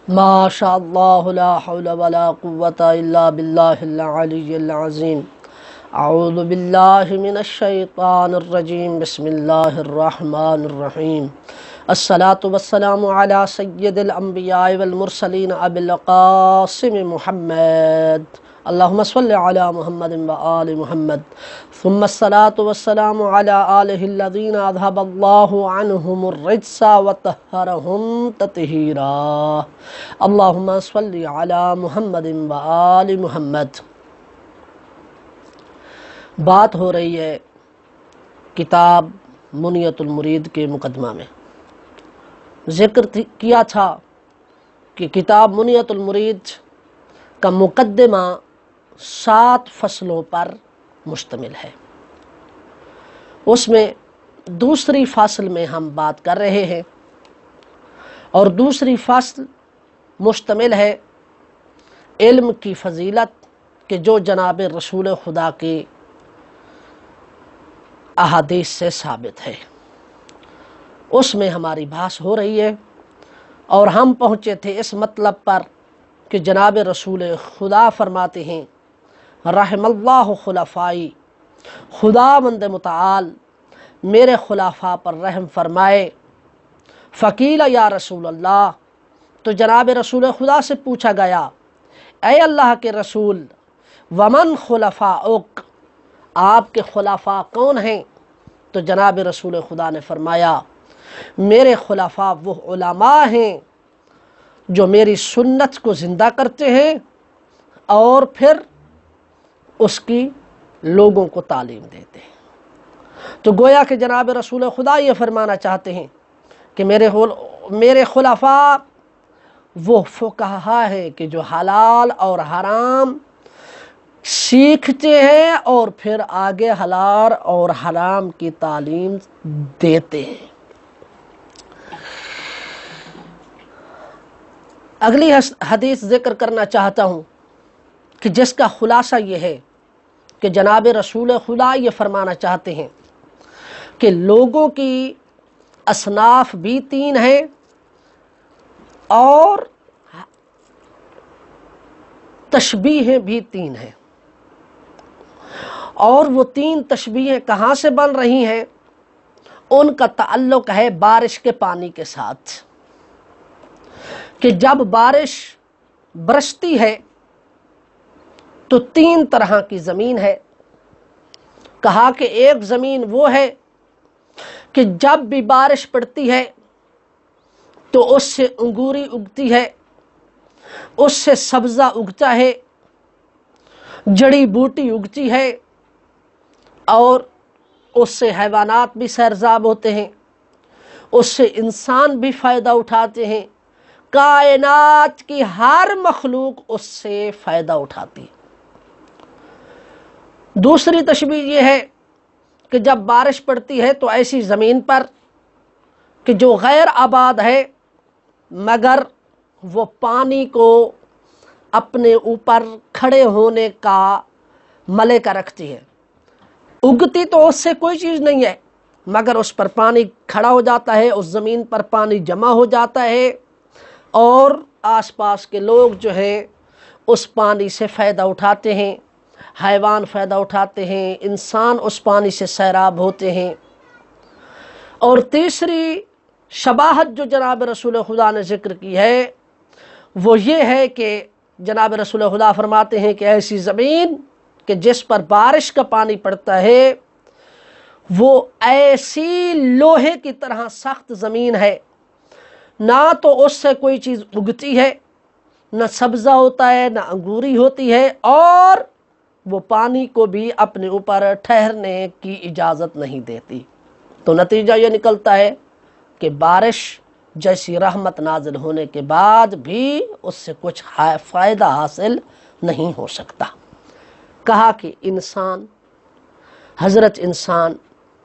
ما شاء اللہ لا حول ولا قوة الا باللہ العلی العظیم۔ اعوذ باللہ من الشیطان الرجیم، بسم اللہ الرحمن الرحیم۔ الصلاة والسلام علی سید الانبیاء والمرسلین ابی القاسم محمد، اللہم صلی علی محمد وآل محمد، ثم الصلاة والسلام علی آلہ الذین اذھب اللہ عنہم الرجس وطہرہم تطہیرا، اللہم صلی علی محمد وآل محمد۔ بات ہو رہی ہے کتاب منیت المرید کے مقدمہ میں۔ ذکر کیا تھا کہ کتاب منیت المرید کا مقدمہ 7 فصلوں پر مشتمل ہے۔ اس میں دوسری فصل میں ہم بات کر رہے ہیں، اور دوسری فصل مشتمل ہے علم کی فضیلت کہ جو جناب رسول خدا کے احادیث سے ثابت ہے۔ اس میں ہماری بحث ہو رہی ہے، اور ہم پہنچے تھے اس مطلب پر کہ جناب رسول خدا فرماتے ہیں رحم اللہ خلفائی، خداوند متعال میرے خلفاء پر رحم فرمائے۔ فقیل یا رسول اللہ، تو جناب رسول خدا سے پوچھا گیا اے اللہ کے رسول، ومن خلفاؤک، آپ کے خلفاء کون ہیں؟ تو جناب رسول خدا نے فرمایا میرے خلفاء وہ علماء ہیں جو میری سنت کو زندہ کرتے ہیں اور پھر اس کی لوگوں کو تعلیم دیتے ہیں۔ تو گویا کہ جناب رسول خدا یہ فرمانا چاہتے ہیں کہ میرے خلفاء وہ فقہا ہیں کہ جو حلال اور حرام سیکھتے ہیں اور پھر آگے حلال اور حرام کی تعلیم دیتے ہیں۔ اگلی حدیث ذکر کرنا چاہتا ہوں کہ جس کا خلاصہ یہ ہے کہ جناب رسول خدا یہ فرمانا چاہتے ہیں کہ لوگوں کی اصناف بھی 3 ہیں، اور تشبیہیں بھی 3 ہیں، اور وہ 3 تشبیہیں کہاں سے بن رہی ہیں؟ ان کا تعلق ہے بارش کے پانی کے ساتھ، کہ جب بارش برستی ہے تو 3 طرح کی زمین ہے۔ کہا کہ ایک زمین وہ ہے کہ جب بھی بارش پڑتی ہے تو اس سے انگوری اگتی ہے، اس سے سبزہ اگتا ہے، جڑی بوٹی اگتی ہے، اور اس سے حیوانات بھی سیرزاب ہوتے ہیں، اس سے انسان بھی فائدہ اٹھاتے ہیں، کائنات کی ہر مخلوق اس سے فائدہ اٹھاتی ہے۔ دوسری تشبیہ یہ ہے کہ جب بارش پڑتی ہے تو ایسی زمین پر کہ جو غیر آباد ہے مگر وہ پانی کو اپنے اوپر کھڑے ہونے کا ملکہ رکھتی ہے، اگتی تو اس سے کوئی چیز نہیں ہے مگر اس پر پانی کھڑا ہو جاتا ہے، اس زمین پر پانی جمع ہو جاتا ہے، اور آس پاس کے لوگ جو ہیں اس پانی سے فائدہ اٹھاتے ہیں، حیوان فائدہ اٹھاتے ہیں، انسان اس پانی سے سیراب ہوتے ہیں۔ اور تیسری شباہت جو جناب رسول خدا نے ذکر کی ہے وہ یہ ہے کہ جناب رسول خدا فرماتے ہیں کہ ایسی زمین کہ جس پر بارش کا پانی پڑتا ہے وہ ایسی لوہے کی طرح سخت زمین ہے، نہ تو اس سے کوئی چیز اگتی ہے، نہ سبزہ ہوتا ہے، نہ انگوری ہوتی ہے، اور وہ پانی کو بھی اپنے اوپر ٹھہرنے کی اجازت نہیں دیتی۔ تو نتیجہ یہ نکلتا ہے کہ بارش جیسی رحمت نازل ہونے کے بعد بھی اس سے کچھ فائدہ حاصل نہیں ہو سکتا۔ کہا کہ انسان، حضرت انسان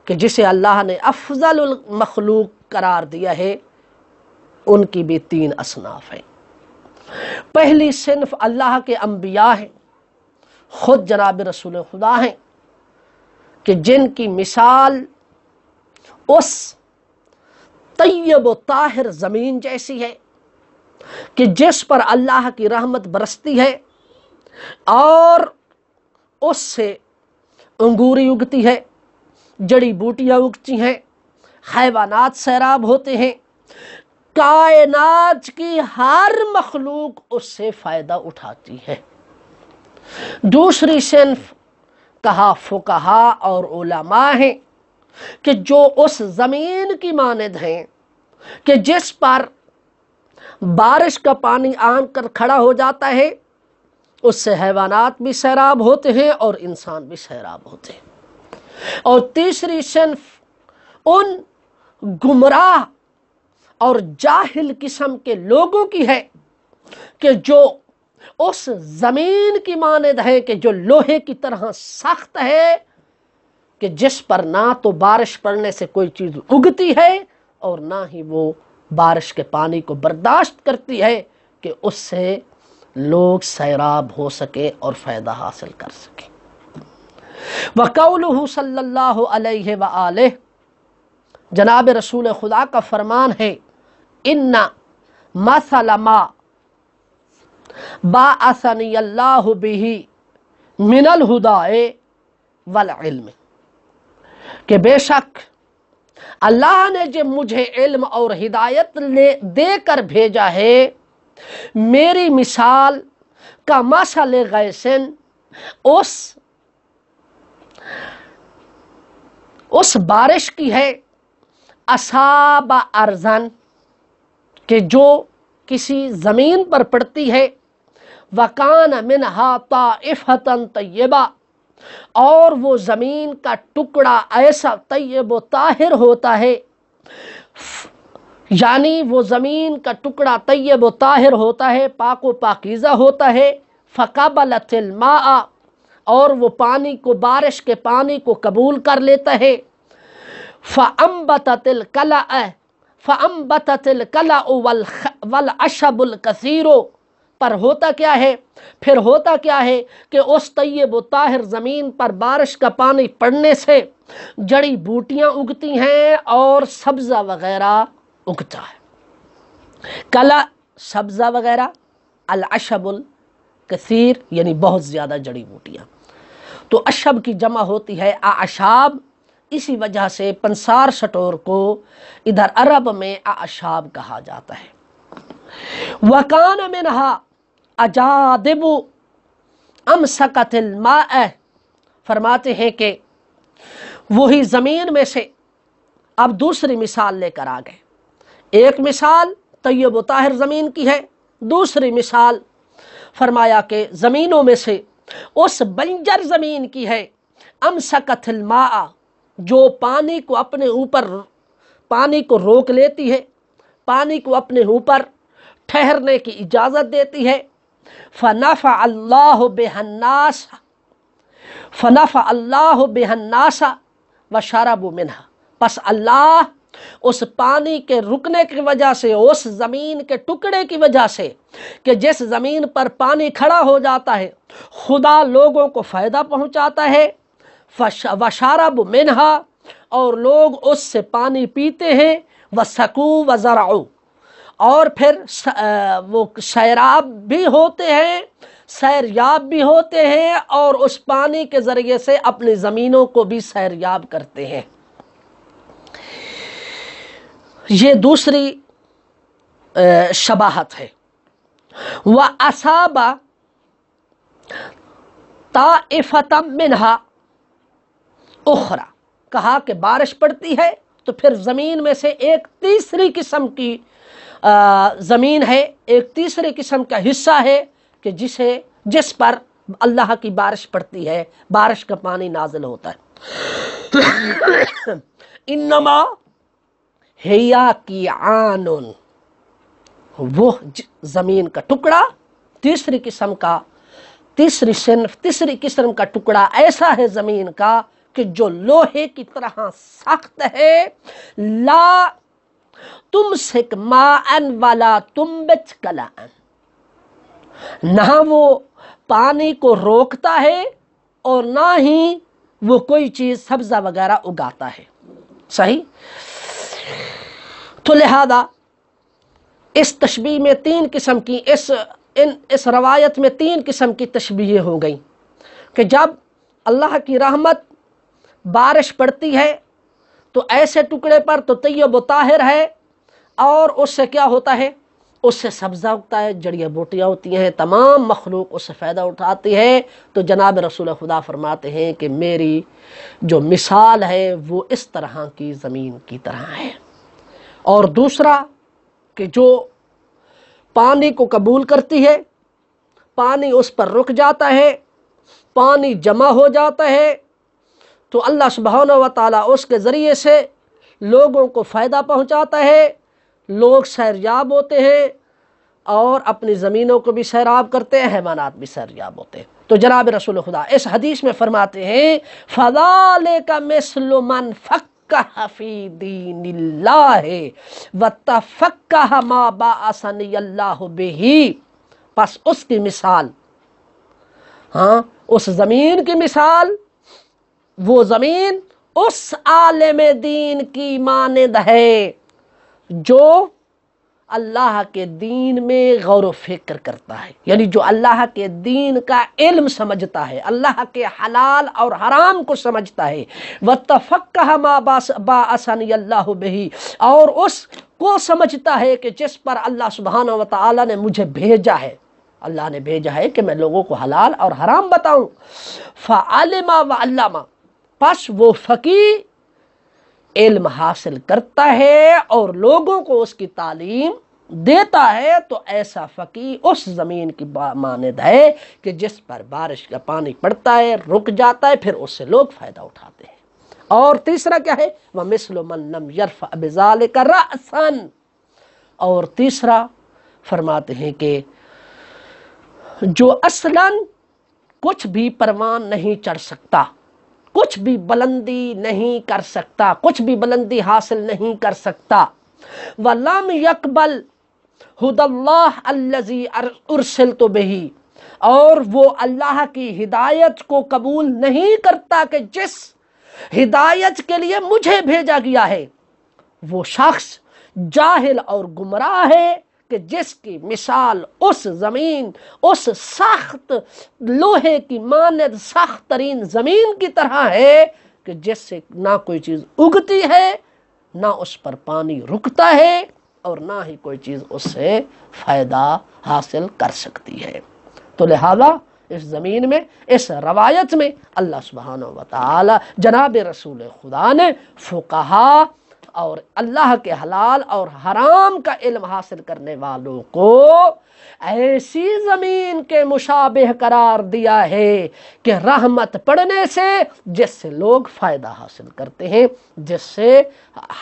کہ جسے اللہ نے افضل المخلوق قرار دیا ہے، ان کی بھی 3 اصناف ہیں۔ پہلی صنف اللہ کے انبیاء ہیں، خود جناب رسول خدا ہیں، کہ جن کی مثال اس طیب و طاہر زمین جیسی ہے کہ جس پر اللہ کی رحمت برستی ہے اور اس سے انگوری اگتی ہے، جڑی بوٹیاں اگتی ہیں، حیوانات سیراب ہوتے ہیں، کائنات کی ہر مخلوق اس سے فائدہ اٹھاتی ہے۔ دوسری صنف کہا فقہا اور علماء ہیں کہ جو اس زمین کی مانند ہیں کہ جس پر بارش کا پانی آن کر کھڑا ہو جاتا ہے، اس سے حیوانات بھی سیراب ہوتے ہیں اور انسان بھی سیراب ہوتے ہیں۔ اور تیسری صنف ان گمراہ اور جاہل قسم کے لوگوں کی ہے کہ جو اس زمین کی مانند ہے کہ جو لوہے کی طرح سخت ہے، کہ جس پر نہ تو بارش پڑنے سے کوئی چیز اگتی ہے اور نہ ہی وہ بارش کے پانی کو برداشت کرتی ہے کہ اس سے لوگ سیراب ہو سکے اور فائدہ حاصل کر سکے۔ وَقَوْلُهُ صلی اللہ علیہ وآلہ، جناب رسول خدا کا فرمان ہے، اِنَّ مَثَلَ مَا بَعَثَنِيَ اللَّهُ بِهِ مِنَ الْهُدَىٰ وَالْعِلْمِ، کہ بے شک اللہ نے جب مجھے علم اور ہدایت دے کر بھیجا ہے، میری مثال کا مثل غیثن، اس بارش کی ہے، اصاب ارضن، کہ جو کسی زمین پر پڑتی ہے، وکان منہا طائفۃ طیبہ، اور وہ زمین کا ٹکڑا ایسا طیب و طاہر ہوتا ہے، یعنی وہ زمین کا ٹکڑا طیب و طاہر ہوتا ہے، پاک و پاکیزہ ہوتا ہے، فقبلت الماء، اور وہ پانی کو، بارش کے پانی کو قبول کر لیتا ہے، فَأَنبَتَتِ الْقَلَعُ وَالْعَشَبُ الْكَثِيرُ، پر ہوتا کیا ہے، پھر ہوتا کیا ہے کہ اس طیب و طاہر زمین پر بارش کا پانی پڑنے سے جڑی بوٹیاں اگتی ہیں اور سبزہ وغیرہ اگتا ہے۔ کلا سبزہ وغیرہ، العشب الکثیر یعنی بہت زیادہ جڑی بوٹیاں، تو اشب کی جمع ہوتی ہے اعشاب، اسی وجہ سے پنسار سٹور کو ادھر عرب میں اعشاب کہا جاتا ہے۔ وَكَانَ مِنْهَا أَجَادِبُ أَمْسَكَتِ الْمَاءَ، فرماتے ہیں کہ وہی زمین میں سے، اب دوسری مثال لے کر آ گئے۔ ایک مثال طیب و طاہر زمین کی ہے، دوسری مثال فرمایا کہ زمینوں میں سے اس بنجر زمین کی ہے، امسکت الماء، جو پانی کو اپنے اوپر، پانی کو روک لیتی ہے، پانی کو اپنے اوپر ٹھہرنے کی اجازت دیتی ہے، فنفع اللہ بها الناس، فنفع اللہ بها الناس وشربوا منها، پس اللہ اس پانی کے رکنے کی وجہ سے، اس زمین کے ٹکڑے کی وجہ سے کہ جس زمین پر پانی کھڑا ہو جاتا ہے، خدا لوگوں کو فائدہ پہنچاتا ہے، وَشَرَبُوا مِنْهَا، اور لوگ اس سے پانی پیتے ہیں، وَسَقُوا وَزَرَعُوا، اور پھر وہ سیراب بھی ہوتے ہیں، سیریاب بھی ہوتے ہیں، اور اس پانی کے ذریعے سے اپنی زمینوں کو بھی سیریاب کرتے ہیں۔ یہ دوسری شباہت ہے۔ وَأَصَابَ طَائِفَةً مِنْهَا اخرى، کہا کہ بارش پڑتی ہے تو پھر زمین میں سے ایک تیسری قسم کی زمین ہے، ایک تیسرے قسم کا حصہ ہے کہ جس پر اللہ کی بارش پڑتی ہے، بارش کا پانی نازل ہوتا ہے۔ انما ہیا کیعان، وہ زمین کا ٹکڑا، تیسری قسم کا، تیسری صنف، تیسری قسم کا ٹکڑا ایسا ہے زمین کا کہ جو لوہے کی طرح سخت ہے، لا تمسک ماء ولا تنبت کلاء، نہ وہ پانی کو روکتا ہے اور نہ ہی وہ کوئی چیز سبزہ وغیرہ اگاتا ہے۔ صحیح؟ تو لہذا اس تشبیہ میں تین قسم کی اس روایت میں تین قسم کی تشبیہیں ہو گئیں کہ جب اللہ کی رحمت بارش پڑتی ہے تو ایسے ٹکڑے پر تو طیب و طاہر ہے، اور اس سے کیا ہوتا ہے، اس سے سبزہ اگتا ہے، جڑیاں بوٹیاں ہوتی ہیں، تمام مخلوق اس سے فائدہ اٹھاتی ہے۔ تو جناب رسول خدا فرماتے ہیں کہ میری جو مثال ہے وہ اس طرح کی زمین کی طرح ہے۔ اور دوسرا کہ جو پانی کو قبول کرتی ہے، پانی اس پر رک جاتا ہے، پانی جمع ہو جاتا ہے، تو اللہ سبحانہ و تعالیٰ اس کے ذریعے سے لوگوں کو فائدہ پہنچاتا ہے، لوگ سیریاب ہوتے ہیں اور اپنی زمینوں کو بھی سیراب کرتے ہیں، حیوانات بھی سیریاب ہوتے ہیں۔ تو جناب رسول خدا اس حدیث میں فرماتے ہیں فَذَلِكَ مِثْلُ مَنْ فَقَّهَ فِي دِينِ اللَّهِ وَتَفَقَّهَ مَا بَعَثَنِيَ اللَّهُ بِهِ، پس اس کی مثال، اس زمین کی مثال، وہ زمین اس عالم دین کی مانند ہے جو اللہ کے دین میں غور و فکر کرتا ہے، یعنی جو اللہ کے دین کا علم سمجھتا ہے، اللہ کے حلال اور حرام کو سمجھتا ہے، وَتَفَقَّهَ مَا بَعَثَنِيَ اللَّهُ بِهِ، اور اس کو سمجھتا ہے کہ جس پر اللہ سبحانہ و تعالی نے مجھے بھیجا ہے، اللہ نے بھیجا ہے کہ میں لوگوں کو حلال اور حرام بتاؤں۔ فَعَلِمَ وَعَلَّمَ، پس وہ فقیہ علم حاصل کرتا ہے اور لوگوں کو اس کی تعلیم دیتا ہے، تو ایسا فقیہ اس زمین کی مانند ہے کہ جس پر بارش کا پانی پڑتا ہے، رک جاتا ہے، پھر اس سے لوگ فائدہ اٹھاتے ہیں۔ اور تیسرا کیا ہے، وَمِثْلُ مَن لَّمْ يَرْفَعْ بِذَلِكَ رَأْسًا، اور تیسرا فرماتے ہیں کہ جو اصلاً کچھ بھی پروان نہیں چڑھ سکتا، کچھ بھی بلندی نہیں کر سکتا، کچھ بھی بلندی حاصل نہیں کر سکتا، وَلَمْ يَقْبَلْ هُدَى اللَّهِ الَّذِي أُرْسِلْتُ بِهِ، اور وہ اللہ کی ہدایت کو قبول نہیں کرتا کہ جس ہدایت کے لیے مجھے بھیجا گیا ہے، وہ شخص جاہل اور گمراہ ہے کہ جس کی مثال اس زمین، اس سخت لوہے کی مانند سخت ترین زمین کی طرح ہے کہ جس سے نہ کوئی چیز اگتی ہے، نہ اس پر پانی رکتا ہے، اور نہ ہی کوئی چیز اس سے فائدہ حاصل کر سکتی ہے۔ تو لہذا اس زمین میں، اس روایت میں اللہ سبحانہ و تعالی جناب رسول خدا نے فقہا اور اللہ کے حلال اور حرام کا علم حاصل کرنے والوں کو ایسی زمین کے مشابہ قرار دیا ہے کہ رحمت پڑنے سے جس سے لوگ فائدہ حاصل کرتے ہیں، جس سے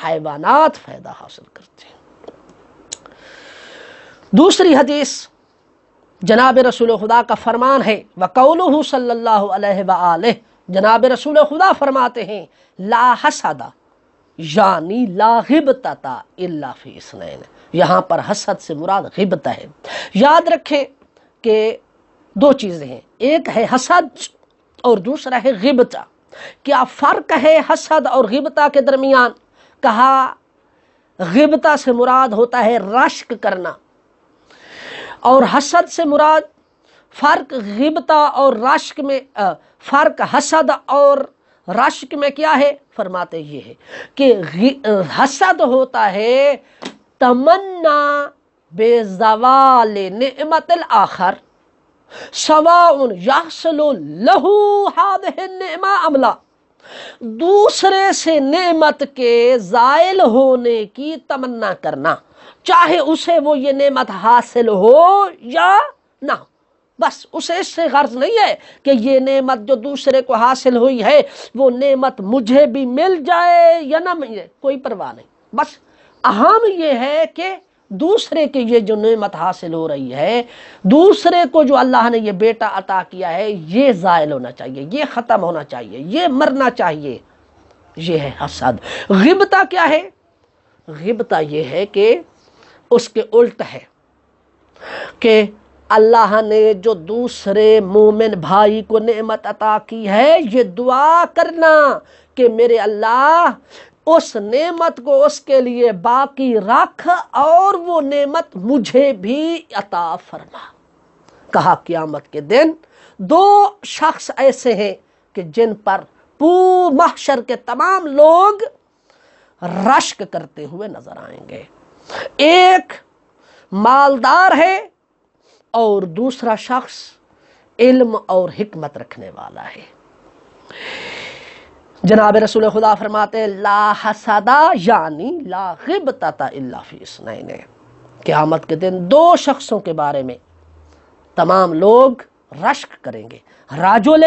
حیوانات فائدہ حاصل کرتے ہیں۔ دوسری حدیث جناب رسول خدا کا فرمان ہے، وقولہ صلی اللہ علیہ وآلہ، جناب رسول خدا فرماتے ہیں لا حسد، یعنی لا غبطۃ الا فی اثنین، یہاں پر حسد سے مراد غبطہ ہے۔ یاد رکھیں کہ دو چیزیں ہیں، ایک ہے حسد اور دوسرا ہے غبطہ۔ کیا فرق ہے حسد اور غبطہ کے درمیان؟ کہا غبطہ سے مراد ہوتا ہے رشک کرنا، اور حسد سے مراد فرق غبطہ اور رشک میں فرق حسد اور رشک میں کیا ہے؟ فرماتے یہ ہے کہ حسد ہوتا ہے تمنا بزوال نعمت الآخر سواء یحصل لہ ہذہ النعمہ ام لا، دوسرے سے نعمت کے زائل ہونے کی تمنا کرنا، چاہے اسے وہ یہ نعمت حاصل ہو یا نہ ہو، بس اسے اس سے غرض نہیں ہے کہ یہ نعمت جو دوسرے کو حاصل ہوئی ہے وہ نعمت مجھے بھی مل جائے یا نہ ملے، کوئی پرواہ نہیں، بس اہم یہ ہے کہ دوسرے کی یہ جو نعمت حاصل ہو رہی ہے، دوسرے کو جو اللہ نے یہ بیٹا عطا کیا ہے، یہ زائل ہونا چاہیے، یہ ختم ہونا چاہیے، یہ مرنا چاہیے، یہ ہے حسد۔ غبطہ کیا ہے؟ غبطہ یہ ہے کہ اس کے الٹ ہے کہ اللہ نے جو دوسرے مومن بھائی کو نعمت عطا کی ہے، یہ دعا کرنا کہ میرے اللہ اس نعمت کو اس کے لیے باقی رکھ اور وہ نعمت مجھے بھی عطا فرما۔ کہا قیامت کے دن دو شخص ایسے ہیں کہ جن پر پورے محشر کے تمام لوگ رشک کرتے ہوئے نظر آئیں گے۔ ایک مالدار ہے اور دوسرا شخص علم اور حکمت رکھنے والا ہے۔ جناب رسول خدا فرماتے ہیں لا حسدا یعنی لا غبطۃ الا فی اثنین۔ قیامت کے دن دو شخصوں کے بارے میں تمام لوگ رشک کریں گے۔ رجل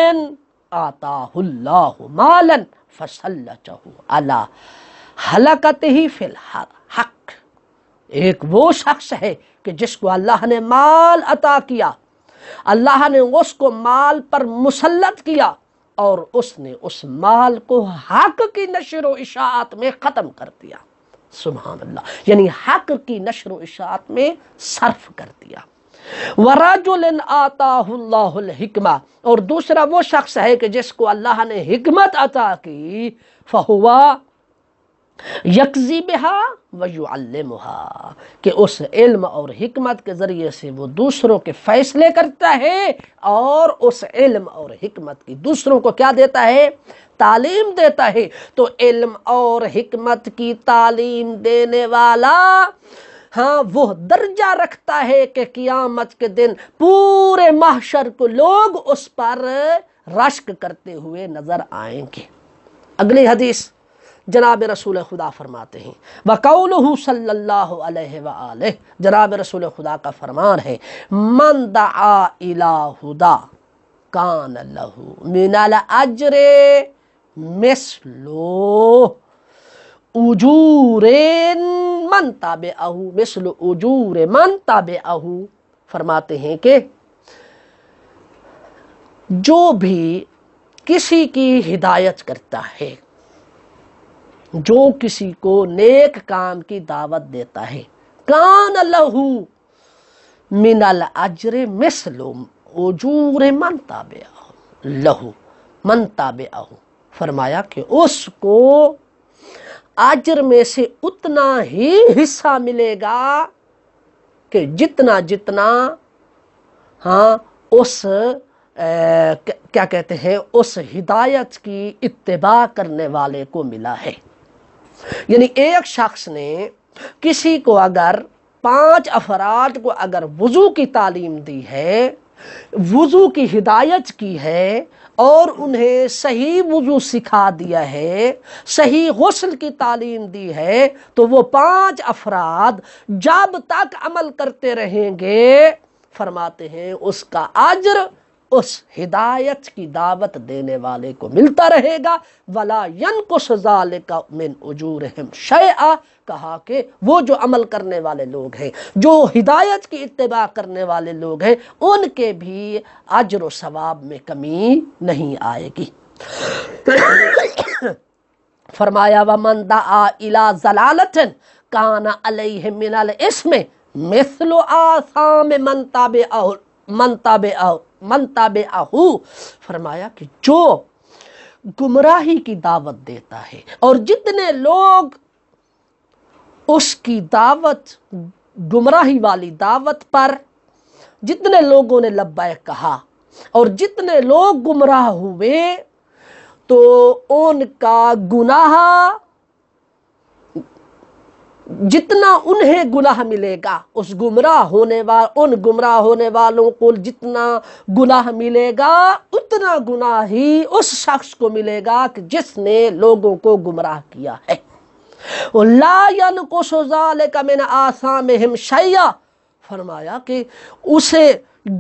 آتاہ اللہ مالا فسلطہ علی ہلاکتہ فی الحق۔ ایک وہ شخص ہے کہ جس کو اللہ نے مال عطا کیا، اللہ نے اس کو مال پر مسلط کیا اور اس نے اس مال کو حق کی نشر و اشاعت میں ختم کر دیا۔ سبحان اللہ، یعنی حق کی نشر و اشاعت میں صرف کر دیا۔ وَرَجُلٍ آتَاهُ اللَّهُ الْحِكْمَةَ، اور دوسرا وہ شخص ہے کہ جس کو اللہ نے حکمت عطا کی، فَهُوَ یکزی بہا ویعلمہا، کہ اس علم اور حکمت کے ذریعے سے وہ دوسروں کے فیصلے کرتا ہے اور اس علم اور حکمت کی دوسروں کو کیا دیتا ہے؟ تعلیم دیتا ہے۔ تو علم اور حکمت کی تعلیم دینے والا وہ درجہ رکھتا ہے کہ قیامت کے دن پورے محشر کو لوگ اس پر رشک کرتے ہوئے نظر آئیں گے۔ اگلی حدیث جناب رسول خدا فرماتے ہیں وَقَوْلُهُ صلی اللہ علیہ وآلہ، جناب رسول خدا کا فرمان ہے من دعا الی ہدی کان لہ من الاجر مثل اجور من تبعہ، مثل اجور من تبعہ۔ فرماتے ہیں کہ جو بھی کسی کی ہدایت کرتا ہے، جو کسی کو نیک کام کی دعوت دیتا ہے، کان لہو من الاجر مثل اجور من تابعہ، لہو من تابعہ، فرمایا کہ اس کو اجر میں سے اتنا ہی حصہ ملے گا کہ جتنا اس کیا کہتے ہیں اس ہدایت کی اتباع کرنے والے کو ملا ہے۔ یعنی ایک شخص نے کسی کو اگر 5 افراد کو اگر وضو کی تعلیم دی ہے، وضو کی ہدایت کی ہے اور انہیں صحیح وضو سکھا دیا ہے، صحیح غسل کی تعلیم دی ہے، تو وہ 5 افراد جب تک عمل کرتے رہیں گے، فرماتے ہیں اس کا اجر اس ہدایت کی دعوت دینے والے کو ملتا رہے گا۔ وَلَا يَنْقُصُ ذَلِكَ مِنْ أُجُورِهِمْ شَيْئًا، کہا کہ وہ جو عمل کرنے والے لوگ ہیں، جو ہدایت کی اتباع کرنے والے لوگ ہیں، ان کے بھی اجر و ثواب میں کمی نہیں آئے گی۔ فرمایا وَمَنْ دَعَا إِلَىٰ ضَلَالَةٍ كَانَ عَلَيْهِ مِنَ الْإِثْمِ مِثْلُ آثَامِ من تابعہ، فرمایا کہ جو گمراہی کی دعوت دیتا ہے اور جتنے لوگ اس کی دعوت، گمراہی والی دعوت پر جتنے لوگوں نے لبیک کہا اور جتنے لوگ گمراہ ہوئے، تو ان کا گناہ جتنا انہیں گناہ ملے گا، ان گمراہ ہونے والوں کو جتنا گناہ ملے گا، اتنا گناہ ہی اس شخص کو ملے گا کہ جس نے لوگوں کو گمراہ کیا ہے۔ لا ينقص ذلك من آثامهم شيئا، فرمایا کہ اسے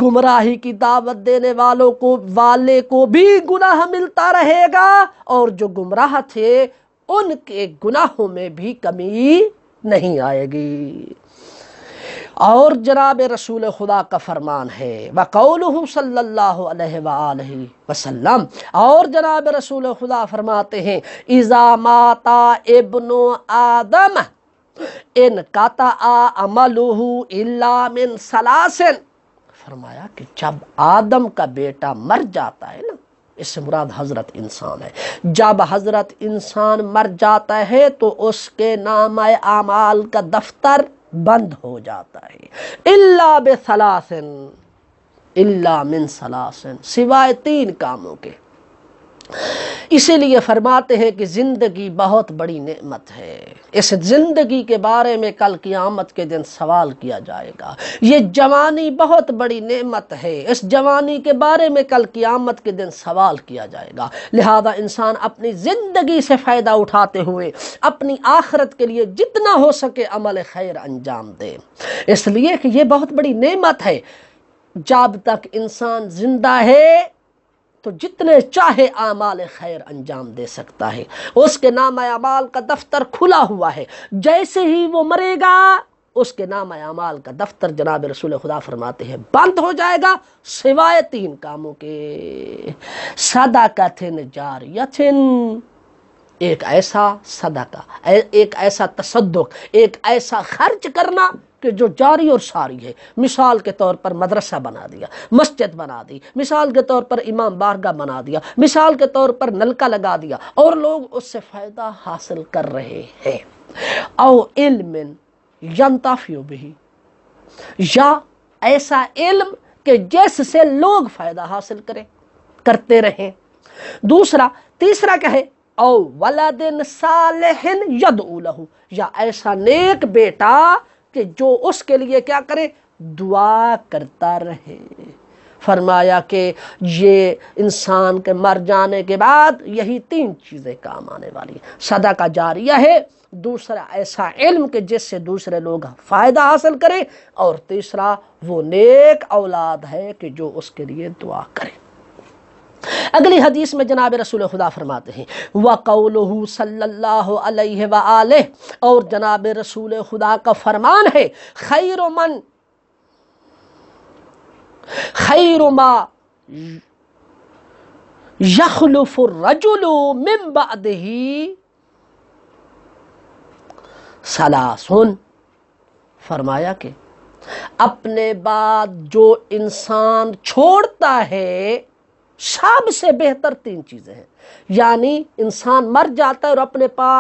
گمراہی کی دعوت دینے والے کو بھی گناہ ملتا رہے گا، اور جو گمراہ تھے ان کے گناہوں میں بھی کمی نہیں آئے گی۔ اور جناب رسول خدا کا فرمان ہے وَقَوْلُهُ صلی اللہ علیہ وآلہ وسلم، اور جناب رسول خدا فرماتے ہیں اِذَا مَاتَ ابْنُ آدَمَ انْقَطَعَ عَمَلُهُ إِلَّا مِنْ ثَلَاثٍ، فرمایا کہ جب آدم کا بیٹا مر جاتا ہے نا، اس سے مراد حضرت انسان ہے۔ جب حضرت انسان مر جاتا ہے تو اس کے نامہ اعمال کا دفتر بند ہو جاتا ہے، الا بثلاثن، الا من ثلاثن، سوائے 3 کاموں کے۔ اسی لیے فرماتے ہیں کہ زندگی بہت بڑی نعمت ہے، اس زندگی کے بارے میں کل قیامت کے دن سوال کیا جائے گا۔ یہ جوانی بہت بڑی نعمت ہے، اس جوانی کے بارے میں کل قیامت کے دن سوال کیا جائے گا۔ لہذا انسان اپنی زندگی سے فائدہ اٹھاتے ہوئے اپنی آخرت کے لیے جتنا ہو سکے عمل خیر انجام دے، اس لیے کہ یہ بہت بڑی نعمت ہے۔ جب تک انسان زندہ ہے تو جتنے چاہے اعمال خیر انجام دے سکتا ہے، اس کے نامہ اعمال کا دفتر کھلا ہوا ہے۔ جیسے ہی وہ مرے گا اس کے نامہ اعمال کا دفتر جناب رسول خدا فرماتے ہیں بند ہو جائے گا، سوائے 3 کاموں کے، صدقۃ جاریۃ، ایک ایسا صدقہ، ایک ایسا تصدق، ایک ایسا خرچ کرنا کہ جو جاری اور ساری ہے۔ مثال کے طور پر مدرسہ بنا دیا، مسجد بنا دی، مثال کے طور پر امام بارگاہ بنا دیا، مثال کے طور پر نلکا لگا دیا اور لوگ اس سے فائدہ حاصل کر رہے ہیں۔ او علم ینتفع بہ، یا ایسا علم کہ جس سے لوگ فائدہ حاصل کرتے رہیں۔ تیسرا کیا ہے؟ او ولد صالح یدعو لہ، یا ایسا نیک بیٹا کہ جو اس کے لیے کیا کرے؟ دعا کرتا رہے۔ فرمایا کہ یہ انسان کے مر جانے کے بعد یہی 3 چیزیں کام آنے والی ہیں۔ صدقہ جاریہ ہے، دوسرا ایسا علم کہ جس سے دوسرے لوگ فائدہ حاصل کریں، اور تیسرا وہ نیک اولاد ہے کہ جو اس کے لیے دعا کرے۔ اگلی حدیث میں جناب رسول خدا فرماتے ہیں وَقَوْلُهُ صلی اللہ علیہ وآلہ، اور جناب رسول خدا کا فرمان ہے خیر ما یخلف الرجل من بعدہ ثلاثن، فرمایا کہ اپنے بعد جو انسان چھوڑتا ہے سب سے بہتر 3 چیزیں ہیں۔ یعنی انسان مر جاتا ہے اور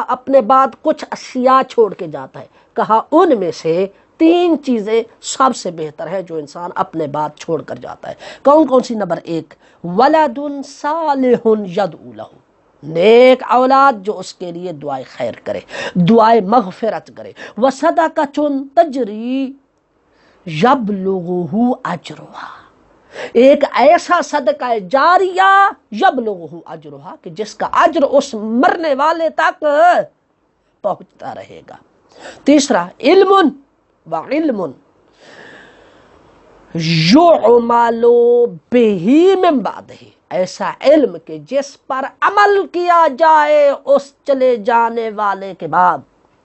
اپنے بعد کچھ اشیاء چھوڑ کے جاتا ہے، کہا ان میں سے 3 چیزیں سب سے بہتر ہے جو انسان اپنے بعد چھوڑ کر جاتا ہے۔ کون سی؟ نمبر 1 ولد صالح یدعو لہ، نیک اولاد جو اس کے لیے دعائے خیر کرے، دعائے مغفرت کرے، وصدقۃ تجری یبلغہ اجرھا، ایک ایسا صدقہ جاریہ یبلغہ اجرھا کہ جس کا اجر اس مرنے والے تک پہنچتا رہے گا۔ تیسرا علم وعلم یعمل بہ من بعدہ، ایسا علم کہ جس پر عمل کیا جائے اس چلے جانے والے کے بعد،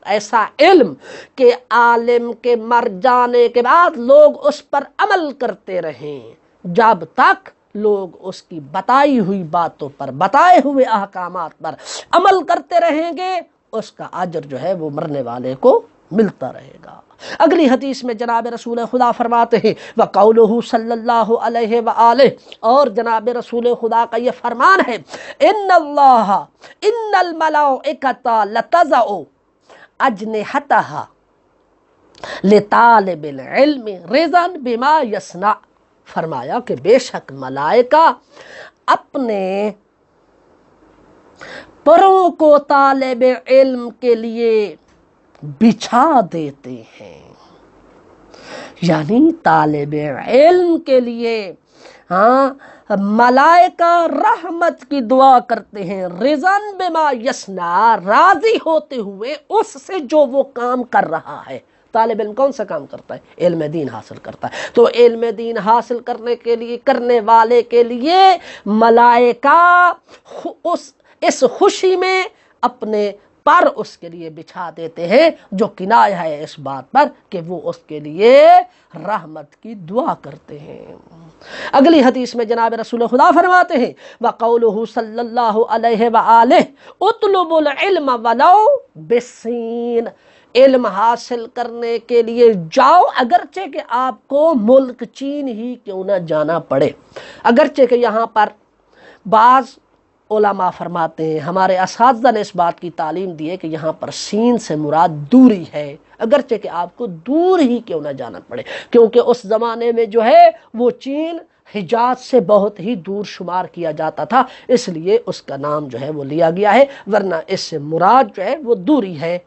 ایسا علم کہ عالم کے مر جانے کے بعد لوگ اس پر عمل کرتے رہیں، جب تک لوگ اس کی بتائی ہوئی باتوں پر، بتائے ہوئے احکامات پر عمل کرتے رہیں گے، اس کا اجر جو ہے وہ مرنے والے کو ملتا رہے گا۔ اگلی حدیث میں جناب رسول خدا فرماتے ہیں وقولہ صلی اللہ علیہ وآلہ، اور جناب رسول خدا کا یہ فرمان ہے ان الملائکۃ لتضع اجنحتہا لطالب العلم رضا بما یصنع، فرمایا کہ بے شک ملائکہ اپنے پروں کو طالب علم کے لیے بچھا دیتے ہیں، یعنی طالب علم کے لیے ملائکہ رحمت کی دعا کرتے ہیں، رضا بما یصنع، راضی ہوتے ہوئے اس سے جو وہ کام کر رہا ہے۔ طالب علم کون سا کام کرتا ہے؟ علم دین حاصل کرتا ہے، تو علم دین حاصل کرنے والے کے لیے ملائکہ اس خوشی میں اپنے پر اس کے لیے بچھا دیتے ہیں، جو کنایہ ہے اس بات پر کہ وہ اس کے لیے رحمت کی دعا کرتے ہیں۔ اگلی حدیث میں جناب رسول خدا فرماتے ہیں وقولہ صلی اللہ علیہ وآلہ اطلبوا العلم ولو بالصین، علم حاصل کرنے کے لیے جاؤ اگرچہ کہ آپ کو ملک چین ہی کیوں نہ جانا پڑے، اگرچہ کہ یہاں پر بعض علماء فرماتے ہیں ہمارے اساتذہ نے اس بات کی تعلیم دی ہے کہ یہاں پر سین سے مراد دوری ہے، اگرچہ کہ آپ کو دور ہی کیوں نہ جانا پڑے، کیونکہ اس زمانے میں جو ہے وہ چین حجاز سے بہت ہی دور شمار کیا جاتا تھا، اس لیے اس کا نام جو ہے وہ لیا گیا ہے، ورنہ اس سے مراد جو ہے وہ دوری ہے۔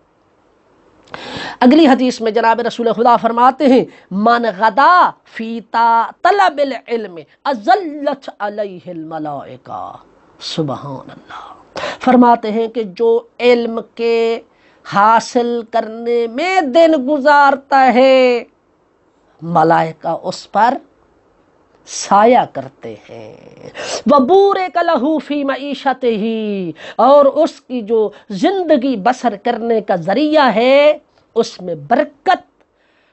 اگلی حدیث میں جناب رسول خدا فرماتے ہیں من غدا فی طلب العلم اذلت علیہ الملائکہ، سبحان اللہ۔ فرماتے ہیں کہ جو علم کے حاصل کرنے میں دن گزارتا ہے، ملائکہ اس پر سایہ کرتے ہیں۔ وَبُورِكَ لَهُ فِي مَعِيشَتِهِ، اور اس کی جو زندگی بسر کرنے کا ذریعہ ہے اس میں برکت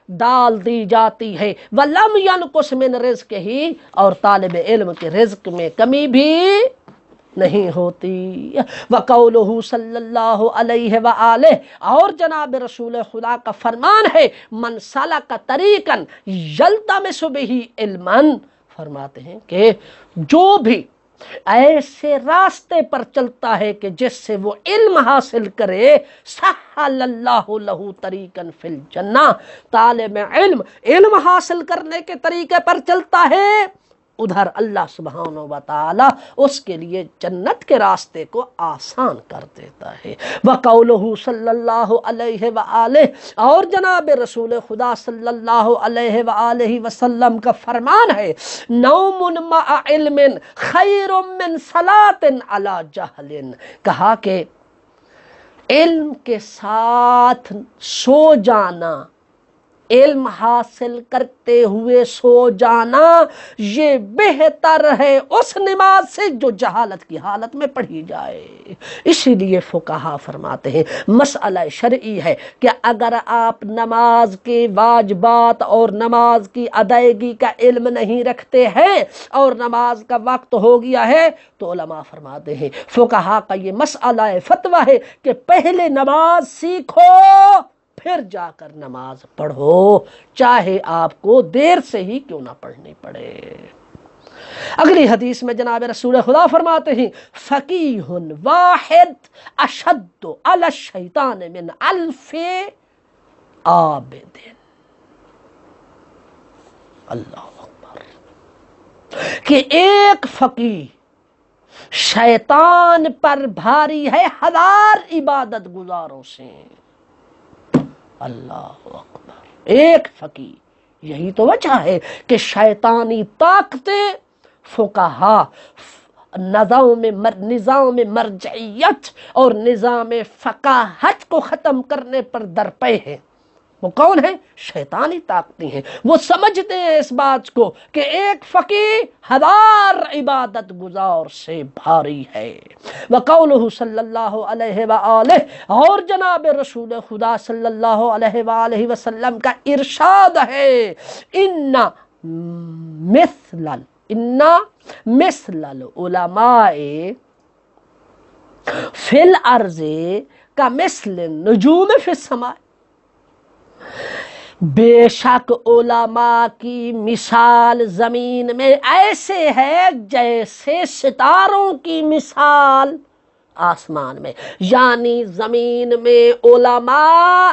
ڈال دی جاتی ہے۔ وَلَمْ يَنْقُصْ مِنْ رِزْقِهِ، اور طالب علم کے رزق میں کمی بھی نہیں ہوتی۔ وَقَوْلُهُ صلی اللہ علیہ وآلہ، اور جناب رسول خدا کا فرمان ہے من سلک طریقا یلتمس بہ علما، فرماتے ہیں کہ جو بھی ایسے راستے پر چلتا ہے کہ جس سے وہ علم حاصل کرے، سہل اللہ لہ طریقا فی الجنہ، طالب علم حاصل کرنے کے طریقے پر چلتا ہے، ادھر اللہ سبحانہ و تعالی اس کے لیے جنت کے راستے کو آسان کر دیتا ہے۔ وقولہ صلی اللہ علیہ وآلہ، اور جناب رسول خدا صلی اللہ علیہ وآلہ وسلم کا فرمان ہے نوم مع علم خیر من صلاۃ علی جہل، کہا کہ علم کے ساتھ سو جانا، علم حاصل کرتے ہوئے سو جانا، یہ بہتر ہے اس نماز سے جو جہالت کی حالت میں پڑھی جائے۔ اسی لیے فقہا فرماتے ہیں مسئلہ شرعی ہے کہ اگر آپ نماز کے واجبات اور نماز کی ادائیگی کا علم نہیں رکھتے ہیں اور نماز کا وقت ہو گیا ہے، تو علماء فرماتے ہیں فقہا کا یہ مسئلہ فتویٰ ہے کہ پہلے نماز سیکھو پھر جا کر نماز پڑھو، چاہے آپ کو دیر سے ہی کیوں نہ پڑھنی پڑے۔ اگلی حدیث میں جناب رسول خدا فرماتے ہیں فقیہ واحد اشد علی الشیطان من الف عابد، اللہ اکبر، کہ ایک فقیہ شیطان پر بھاری ہے 1000 عبادت گزاروں سے، اللہ اکبر، ایک فقیہ۔ یہی تو وجہ ہے کہ شیطانی طاقتیں فقہا نظام مرجعیت اور نظام فقاہت کو ختم کرنے پر درپے ہیں۔ وہ کون ہیں؟ شیطانی طاقتیں ہیں۔ وہ سمجھتے ہیں اس بات کو کہ ایک فقیہ 1000 عبادت گزار سے بھاری ہے۔ وقولہ صلی اللہ علیہ وآلہ، اور جناب رسول خدا صلی اللہ علیہ وآلہ وسلم کا ارشاد ہے ان مثل العلماء فی الارض کمثل النجوم فی السماء، بے شک علماء کی مثال زمین میں ایسے ہے جیسے ستاروں کی مثال آسمان میں، یعنی زمین میں علماء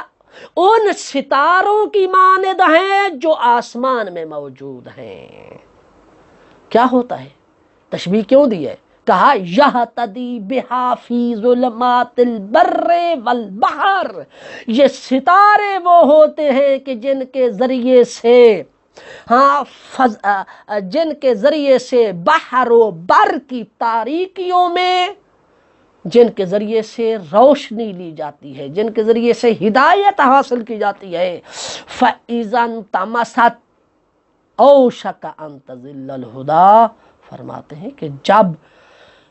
ان ستاروں کی مانند ہیں جو آسمان میں موجود ہیں۔ کیا ہوتا ہے؟ تشبیہ کیوں دی ہے؟ کہا یہتدی بہا فی ظلمات البر والبحر، یہ ستارے وہ ہوتے ہیں کہ جن کے ذریعے سے بحر و بر کی تاریکیوں میں، جن کے ذریعے سے روشنی لی جاتی ہے، جن کے ذریعے سے ہدایت حاصل کی جاتی ہے۔ فَإِذَا انْتَمَسَتْ أَوْشَكَ أَن تَضِلَّ الْهُدَىٰ، فرماتے ہیں کہ جب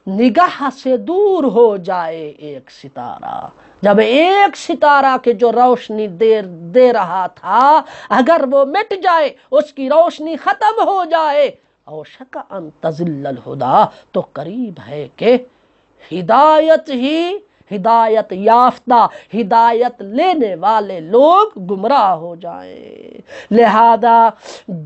نگاہ سے دور ہو جائے ایک ستارہ، جب ایک ستارہ کے جو روشنی دے رہا تھا اگر وہ مٹ جائے، اس کی روشنی ختم ہو جائے، اوشک ان تزل الہدا، تو قریب ہے کہ ہدایت ہی ہدایت یافتہ ہدایت لینے والے لوگ گمراہ ہو جائیں۔ لہذا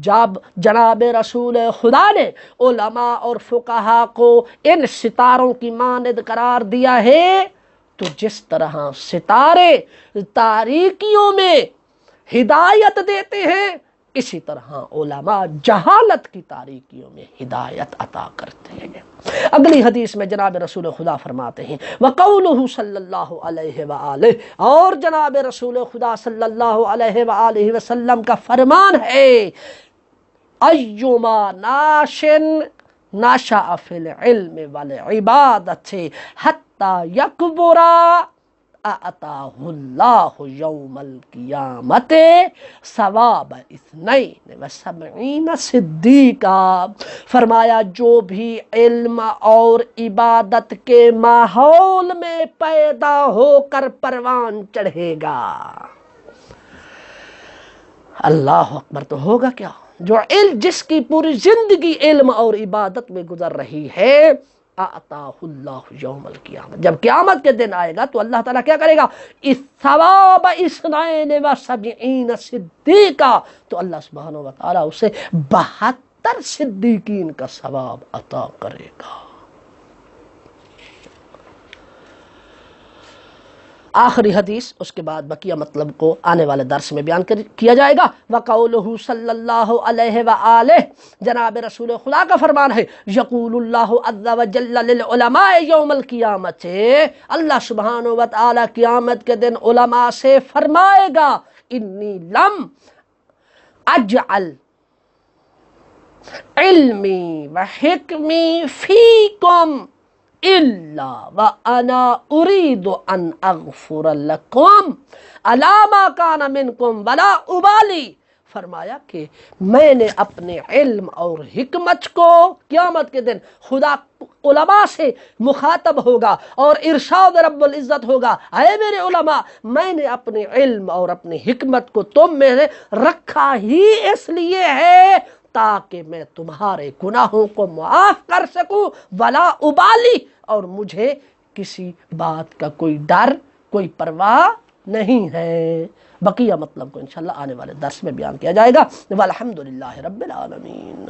جب جناب رسول خدا نے علماء اور فقہا کو ان ستاروں کی مانند قرار دیا ہے تو جس طرح ستارے تاریکیوں میں ہدایت دیتے ہیں اسی طرح علماء جہالت کی تاریکیوں میں ہدایت عطا کرتے ہیں۔ اگلی حدیث میں جناب رسول خدا فرماتے ہیں وَقَوْلُهُ صلی اللہ علیہ وآلہ، اور جناب رسول خدا صلی اللہ علیہ وآلہ وسلم کا فرمان ہے اَيُّمَا نَاشٍ نَشَأَ فِي الْعِلْمِ وَالْعِبَادَةِ حَتَّى يَكْبُرَ اَعْطَاهُ اللَّهُ يَوْمَ الْقِيَامَةِ ثواب 72 صدیقا۔ فرمایا جو بھی علم اور عبادت کے ماحول میں پیدا ہو کر پروان چڑھے گا، اللہ اکبر، تو ہوگا کیا؟ جو جس کی پوری زندگی علم اور عبادت میں گزر رہی ہے، اعطاہ اللہ یوم القیامہ، جب قیامت کے دن آئے گا تو اللہ تعالیٰ کیا کرے گا؟ ثواب 72 صدیقا، تو اللہ سبحانہ و تعالیٰ اسے 72 صدیقین کا ثواب عطا کرے گا۔ آخری حدیث، اس کے بعد بقیہ مطلب کو آنے والے درس میں بیان کیا جائے گا۔ وَقَوْلُهُ صلی اللہ علیہ وآلہ، جناب رسول خدا کا فرمان ہے یقول اللہ عز وجل للعلماء یوم القیامت، اللہ سبحانہ و تعالی قیامت کے دن علماء سے فرمائے گا انی لم اجعل علمی وحکمی فیکم الا وانا اريد ان اغفر لكم على ما كان منكم ولا ابالي۔ فرمایا کہ میں نے اپنے علم اور حکمت کو، قیامت کے دن خدا علماء سے مخاطب ہوگا اور ارشاد رب العزت ہوگا، اے میرے علماء، میں نے اپنے علم اور اپنی حکمت کو تم میں رکھا ہی اس لیے ہے تاکہ میں تمہارے گناہوں کو معاف کر سکوں، ولا ابالی، اور مجھے کسی بات کا کوئی ڈر، کوئی پرواہ نہیں ہے۔ بقیہ مطلب کو انشاءاللہ آنے والے درس میں بیان کیا جائے گا۔ والحمدللہ رب العالمین۔